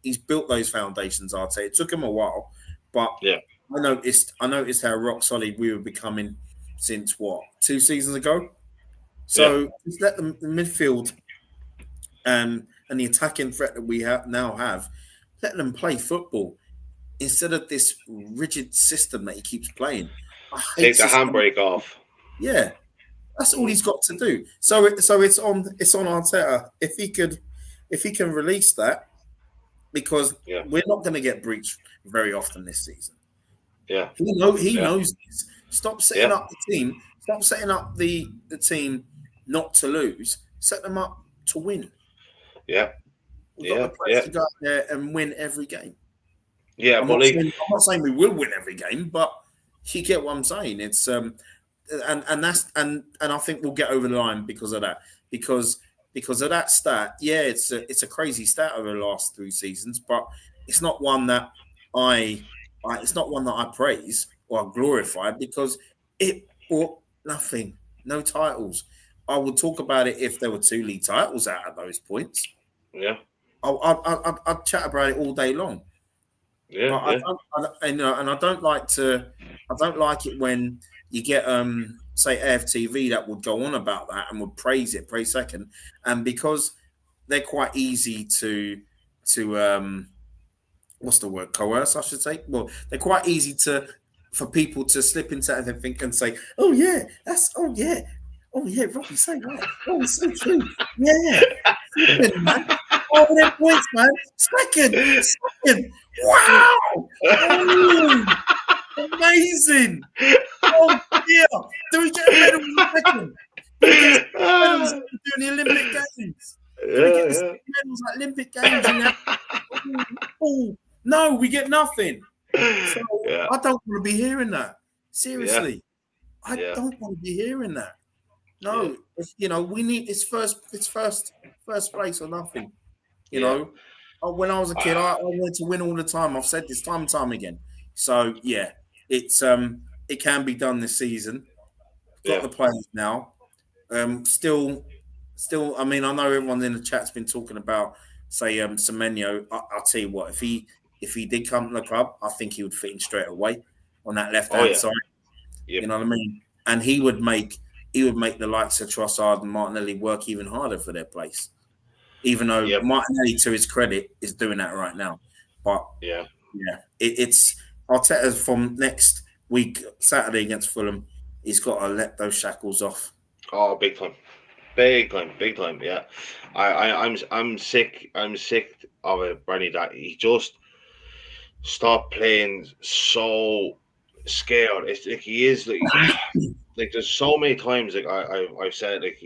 S2: He's built those foundations. I'd say it took him a while, but I noticed how rock solid we were becoming since 2 seasons ago. So just let the midfield and the attacking threat that we now have, let them play football instead of this rigid system that he keeps playing.
S1: Take the handbrake off.
S2: Yeah, that's all he's got to do. So it's on Arteta if he can release that, because we're not going to get breached very often this season.
S1: Yeah,
S2: he knows this. Stop setting up the team. Stop setting up the team not to lose. Set them up to win.
S1: Yeah,
S2: we've got the players to go out there and win every game.
S1: Yeah,
S2: I'm not saying we will win every game, but you get what I'm saying. It's and I think we'll get over the line because of that. Because of that stat, it's a crazy stat over the last 3 seasons, but it's not one that I praise or glorify, because it brought nothing, no titles. I would talk about it if there were 2 league titles out at those points.
S1: Yeah,
S2: I'd chat about it all day long.
S1: Yeah,
S2: and I don't like it when you get say AFTV that would go on about that and would praise second, and because they're quite easy to what's the word, coerce, I should say. Well, they're quite easy for people to slip into anything and say, oh yeah, Robbie, say right. Oh, it's so true. Yeah. Second, man. Oh, their points, man. Second. Wow. Oh, amazing. Oh, dear. Do we get a medal in the second? Do we get medals like we do in the Olympic Games? Do we get the medals like Olympic Games? Oh, no, we get nothing. So I don't want to be hearing that. Seriously. I don't want to be hearing that. No, we need it's first place or nothing. You know, when I was a kid, I wanted to win all the time. I've said this time and time again. So it's it can be done this season. Got the players now. Still. I mean, I know everyone in the chat's been talking about, say, Semenyo. I'll tell you what, if he did come to the club, I think he would fit in straight away on that left hand side. Yep. You know what I mean? And he would make the likes of Trossard and Martinelli work even harder for their place. Even though Martinelli, to his credit, is doing that right now. But it's Arteta from next week, Saturday against Fulham. He's got to let those shackles off.
S1: Oh, big time. Yeah. I'm sick of it, Bernie, that he just stopped playing so scared. It's like he is like there's so many times like I've said like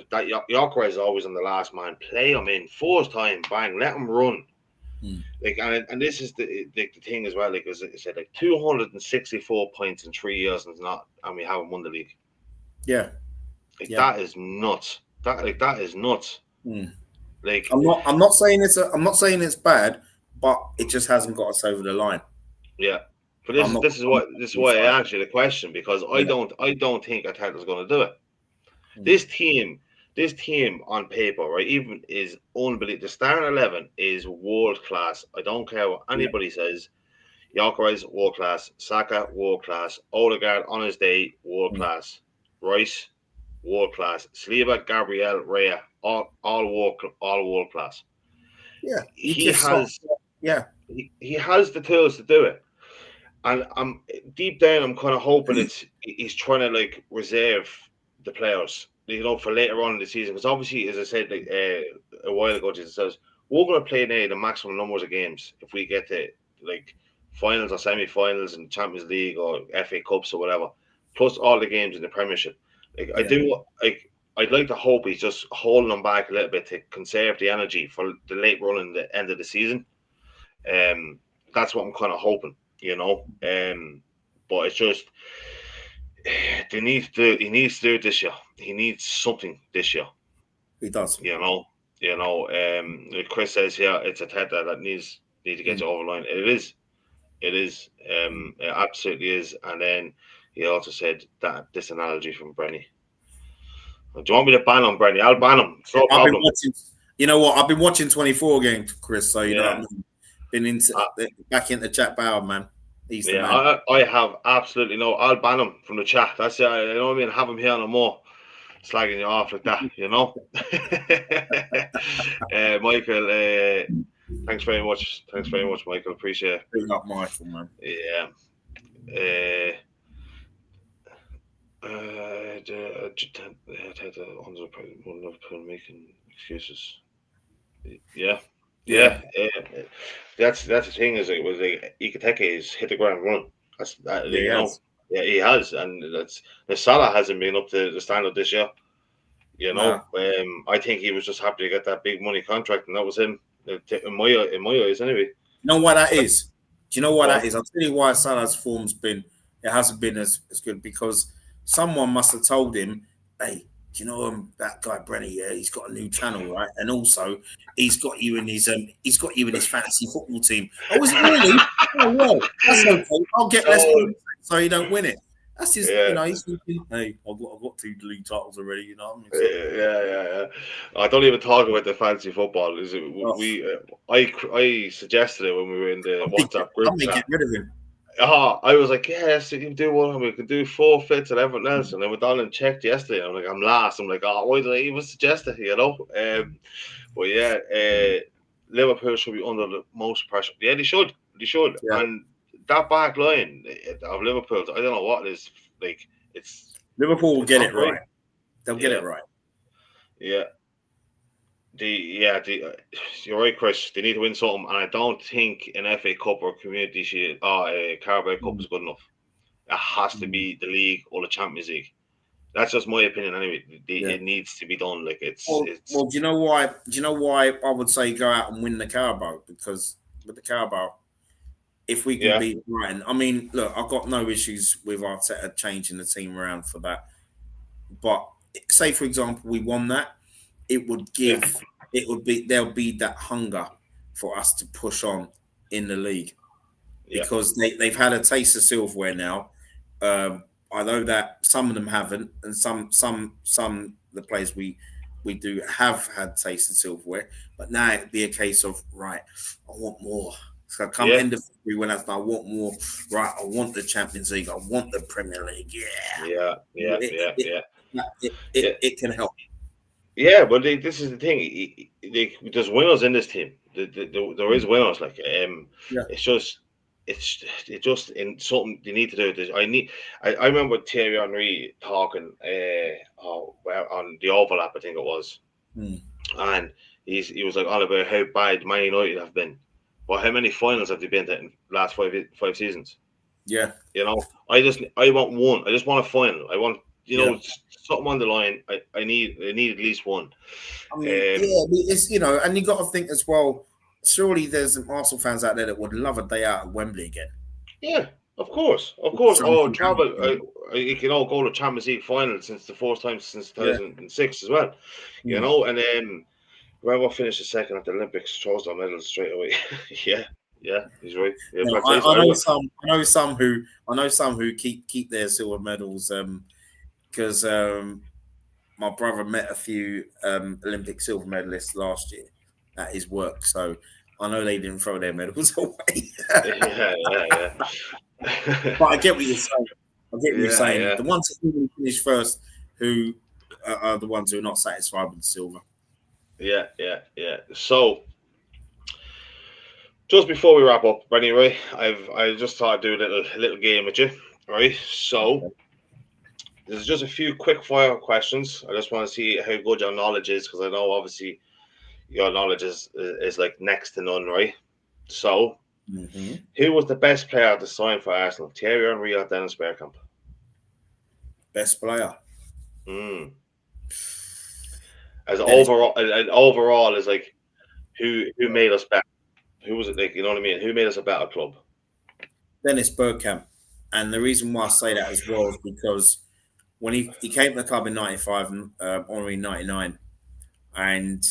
S1: that Gyökeres is always on the last man. Play him in first time, bang, let him run. Like and this is the thing as well. Like as I said, like 264 points in 3 years and we haven't won the league.
S2: Yeah,
S1: that is nuts. That is nuts. Like
S2: I'm not saying it's bad, but it just hasn't got us over the line.
S1: Yeah. But this is why I asked you the question, because I don't think Arteta's going to do it. This team on paper, right, even is unbelievable. The starting 11 is world class. I don't care what anybody says. Gyökeres, world class. Saka, world class. Odegaard on his day, world class. Rice, world class. Saliba, Gabriel, Raya, all world class.
S2: Yeah,
S1: He has
S2: yeah.
S1: he has the tools to do it. And I'm deep down, I'm kind of hoping he's trying to like reserve the players, for later on in the season. Because obviously, as I said like, a while ago, Jesus says we're going to play now the maximum numbers of games if we get to like finals or semi-finals in Champions League or FA Cups or whatever, plus all the games in the Premiership. Like I do, like I'd like to hope he's just holding them back a little bit to conserve the energy for the late run in the end of the season. That's what I'm kind of hoping. But it's just he needs to do it this year. He needs something this year.
S2: He does.
S1: Like Chris says here, it's a Teta that needs to get you over the line. It is. It absolutely is. And then he also said that this analogy from Brenny. Do you want me to ban on Brenny? I'll ban him. It's no problem.
S2: You know what? I've been watching 24 games, Chris. So you know what I mean? Been back into Jack Bauer, man.
S1: I have absolutely no. I'll ban him from the chat. That's it. You know what I mean? Have him here no more, slagging you off like that. Michael, thanks very much. Michael. Appreciate it.
S2: Big up, Michael, man.
S1: Yeah. Making excuses. Yeah. That's the thing. Is it was like Ikiteke has hit the ground running. He has, and the Salah hasn't been up to the standard this year. I think he was just happy to get that big money contract, and that was him. In my eyes, anyway.
S2: You know why that is? Do you know why that is? I'll tell you why Salah's form's it hasn't been as good, because someone must have told him, hey, do you know that guy Brenny? Yeah, he's got a new channel, right? And also, he's got you in his fantasy football team. Oh, is it really? Oh, well, that's okay. I'll get less points so you don't win it. That's just he's thinking, hey, I've got 2 league titles already. You know what I mean?
S1: Yeah. I don't even talk about the fantasy football. Is it? I suggested it when we were in the WhatsApp group.
S2: I'm gonna get rid of him.
S1: I was like, yes, you can do one. We could do forfeits and everything else. And I went down and checked yesterday. I'm like, I'm last. I'm like, why did I even suggest it? But yeah, Liverpool should be under the most pressure. Yeah, they should. Yeah. And that back line of Liverpool, I don't know what it is. Like, it's
S2: Liverpool will get it right. They'll get it right.
S1: Yeah. You're right, Chris. They need to win something, and I don't think an FA Cup or Community Shield or a Carabao Cup is good enough. It has to be the league or the Champions League. That's just my opinion, anyway. It needs to be done. Like
S2: Well, do you know why? Do you know why I would say go out and win the Carabao? Because with the Carabao, if we can beat Brighton, I mean, look, I've got no issues with Arteta changing the team around for that. But say, for example, we won that. There'll be that hunger for us to push on in the league, because they've had a taste of silverware now. I know that some of them haven't, and some the players we do have had taste of silverware, but now it'd be a case of, right, I want more. So come end of February, when I want more, right, I want the Champions League, I want the Premier League. It can help.
S1: Yeah, but this is the thing. There's winners in this team. There is winners. Like, it's just in something they need to do. I remember Thierry Henry talking on the overlap, I think it was, and he was like all about how bad Man United have been. But how many finals have they been to in the last five seasons?
S2: Yeah,
S1: I want one. I just want a final. I want something on the line. I need at least one.
S2: I mean, it's and you got to think as well. Surely there's some Arsenal fans out there that would love a day out at Wembley again.
S1: Yeah, of course. Travel. You can all go to Champions League final since the first time since 2006 as well. And then whoever finished the second at the Olympics throws their medals straight away. Yeah, he's right.
S2: I know some who keep their silver medals. Because my brother met a few Olympic silver medalists last year at his work, so I know they didn't throw their medals away.
S1: yeah.
S2: But I get what you're saying. The ones who finished first, who are the ones who are not satisfied with the silver.
S1: Yeah. So, just before we wrap up, anyway, I just thought I'd do a little game with you, right? So, there's just a few quick fire questions. I just want to see how good your knowledge is, because I know obviously your knowledge is like next to none, right? So, who was the best player to sign for Arsenal? Thierry Henry or Dennis Bergkamp?
S2: Best player.
S1: As overall is like who made us better? Who was it? Like, you know what I mean? Who made us a better club?
S2: Dennis Bergkamp. And the reason why I say that as well is because when he came to the club in 95 and Henry 99, and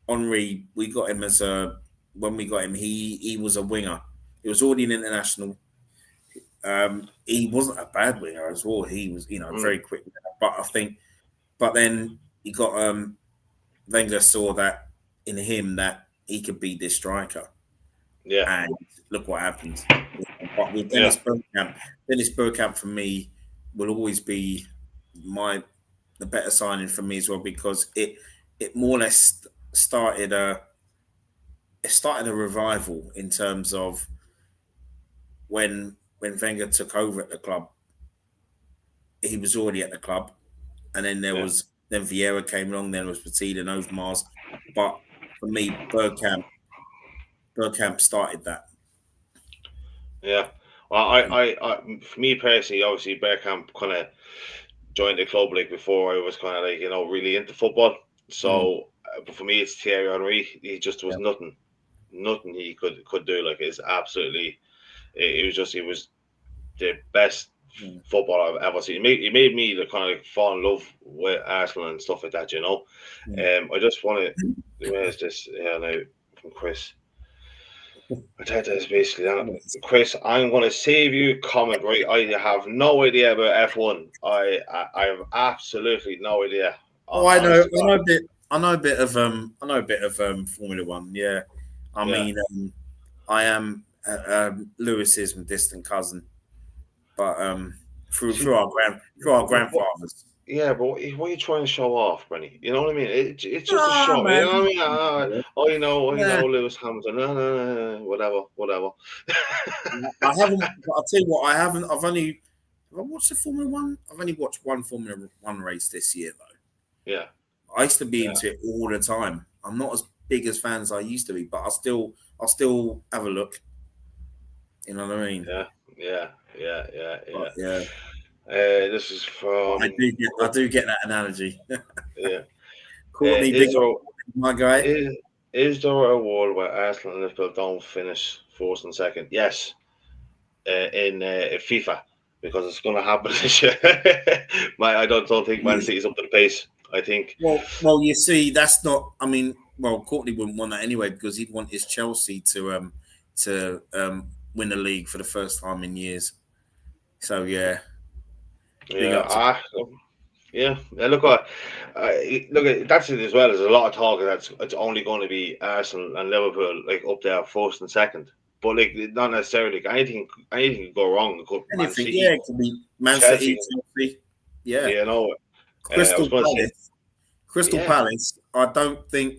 S2: Henry, we got him when we got him, he was a winger. He was already an international. He wasn't a bad winger as well. He was, very quick. But then he got Wenger saw that in him that he could be this striker.
S1: Yeah.
S2: And look what happened. But with Dennis Bergkamp for me will always be the better signing for me as well, because it more or less started a revival in terms of when Wenger took over at the club. He was already at the club, and then then Vieira came along. Then there was Petit and Overmars, but for me, Bergkamp started that.
S1: Yeah. Well, I for me personally, obviously Bergkamp kind of joined the club like before I was kind of like really into football. So, but for me, it's Thierry Henry. He just was nothing he could do. Like, it's absolutely. He was the best footballer I've ever seen. He made me kind of fall in love with Arsenal and stuff like that. I just want to. Where's this here now from Chris? I think that's basically that. Chris, I'm going to save you comment, right? I have no idea about F1. I have absolutely no idea.
S2: Oh, I know a bit of Formula One. Yeah, I mean, I am Lewis's distant cousin, but through our grandfathers.
S1: Yeah, but what are you trying to show off, Brenny? You know what I mean? It's just a show. Man. You know what I mean? I know Lewis Hamilton. No, whatever.
S2: I haven't. I'll tell you what. I haven't. Have I watched the Formula One? I've only watched one Formula One race this year, though.
S1: Yeah.
S2: I used to be into it all the time. I'm not as big as fans as I used to be, but I'll still have a look. You know what I mean?
S1: Yeah.
S2: But, yeah.
S1: This is from.
S2: I do get that analogy.
S1: Yeah.
S2: Courtney, my guy.
S1: Is there a world where Arsenal and Liverpool don't finish first and second? Yes. In FIFA, because it's going to happen this year. I don't think Man City's up to the pace. I think.
S2: Well, you see, that's not. I mean, Courtney wouldn't want that anyway, because he'd want his Chelsea to win the league for the first time in years. So yeah.
S1: Look, that's it as well. There's a lot of talk that it's only going to be Arsenal and Liverpool like up there first and second, but like not necessarily. Anything could go wrong. It
S2: could be Man City, Chelsea. Yeah, Crystal Palace. I don't think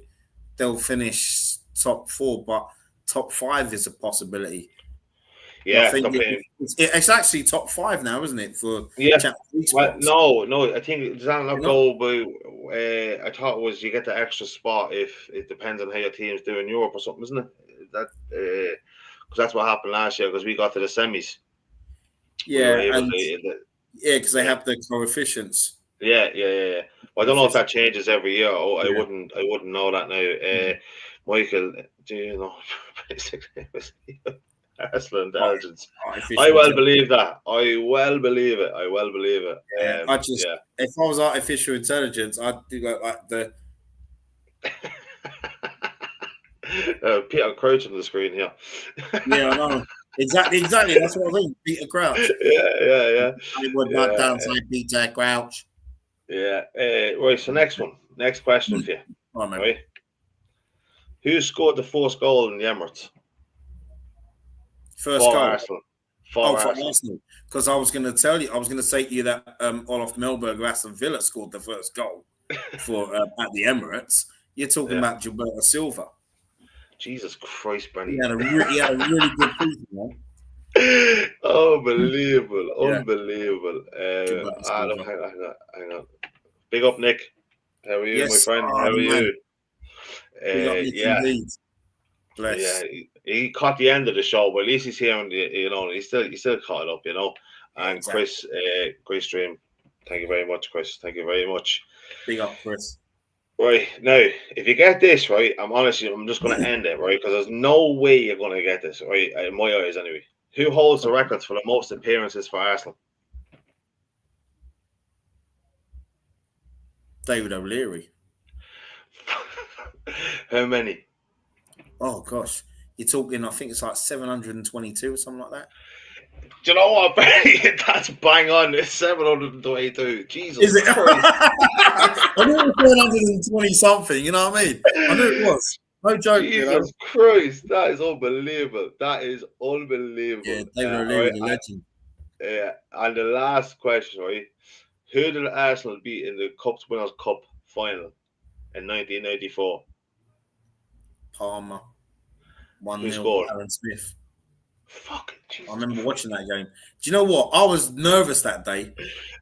S2: they'll finish top 4, but top 5 is a possibility.
S1: Yeah,
S2: it's actually top 5 now, isn't it? For
S1: Champions League spots? No. I think does that not go by? I thought it was you get the extra spot if it depends on how your team's doing in Europe or something, isn't it? That because that's what happened last year, because we got to the semis.
S2: Yeah, because they have the coefficients.
S1: Yeah. Well, I don't know if that changes every year. I wouldn't know that now. Michael, do you know? Basically, Arsenal intelligence. I believe that. I well believe it.
S2: If I was artificial intelligence, I'd do like the.
S1: Peter Crouch on the screen here.
S2: Yeah, I know. Exactly. That's what I think. Peter Crouch.
S1: Yeah.
S2: I would not downside Peter Crouch.
S1: Yeah. Right. So next question for you. Right. Who scored the first goal in the Emirates?
S2: First goal.
S1: Arsenal. for
S2: for
S1: Arsenal.
S2: Arsenal. Because I was going to say to you that Olaf Melberg of Aston Villa scored the first goal for at the Emirates. You're talking about Gilberto Silva.
S1: Jesus Christ, Brenny.
S2: He had a really good season, man.
S1: Unbelievable.
S2: Yeah.
S1: Unbelievable.
S2: Gilberto Silva.
S1: Hang on. Big up, Nick. How are you, my
S2: Yes,
S1: friend? How are
S2: man.
S1: you?
S2: Big up Nick indeed. Bless.
S1: Yeah, he caught the end of the show, but at least he's here, and he's still caught up, And
S2: Exactly.
S1: Chris, great stream. Thank you very much, Chris. Thank you very much.
S2: Big up, Chris.
S1: Right now, if you get this right, I'm just going to end it, right? Because there's no way you're going to get this, right? In my eyes, anyway. Who holds the records for the most appearances for Arsenal?
S2: David O'Leary.
S1: How many?
S2: Oh gosh, you're talking. I think it's like 722 or something like that.
S1: Do you know what? That's bang on. It's 722. Jesus
S2: Is it?
S1: Christ.
S2: I knew it was 720 something. You know what I mean? I knew it was. No joke.
S1: Jesus Christ, that is unbelievable. That is unbelievable.
S2: Yeah, David O'Leary, the legend.
S1: Yeah, and the last question, right? Who did Arsenal beat in the Cups Winners' Cup final in 1994?
S2: Palmer. 1-0.
S1: scored?
S2: Aaron Smith.
S1: Fuck. Jesus.
S2: I remember watching that game. Do you know what? I was nervous that day.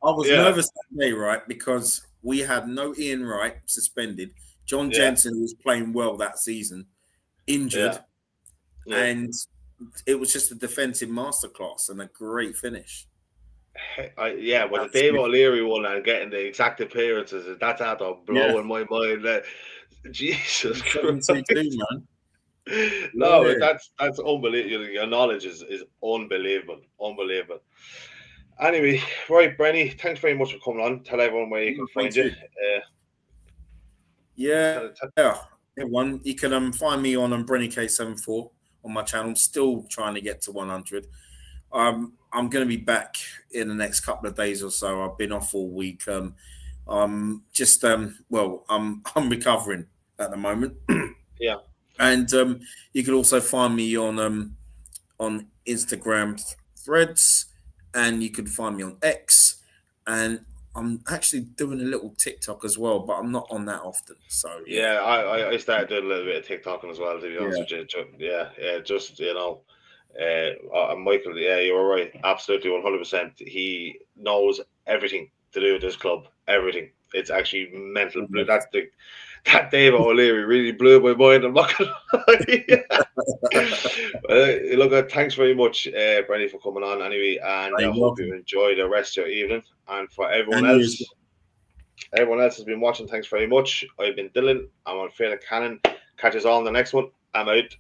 S2: Nervous that day, right? Because we had no Ian Wright suspended. John Jensen, who was playing well that season, injured. And it was just a defensive masterclass and a great finish.
S1: But the Dave O'Leary one and getting the exact appearances, that's out of blowing my mind. Jesus Christ.
S2: Man.
S1: No, that's unbelievable. Your knowledge is unbelievable. Unbelievable. Anyway, right, Brenny, thanks very much for coming on. Tell everyone where you can find you.
S2: Everyone, you can find me on Brenny K74 on my channel. Still trying to get to 100. I'm going to be back in the next couple of days or so. I've been off all week. I'm recovering at the moment.
S1: Yeah.
S2: And you can also find me on Instagram Threads, and you can find me on X, and I'm actually doing a little TikTok as well, but I'm not on that often. So
S1: I started doing a little bit of TikToking as well, to be honest with you. Michael, you were right, absolutely 100%. He knows everything to do with this club, everything. It's actually mental. That Dave O'Leary really blew my mind. I'm not gonna lie. Look, thanks very much, Brenny, for coming on anyway, and I hope you enjoy the rest of your evening. And for everyone else has been watching, thanks very much. I've been Dylan. I'm on Fair Cannon. Catch us all in the next one. I'm out.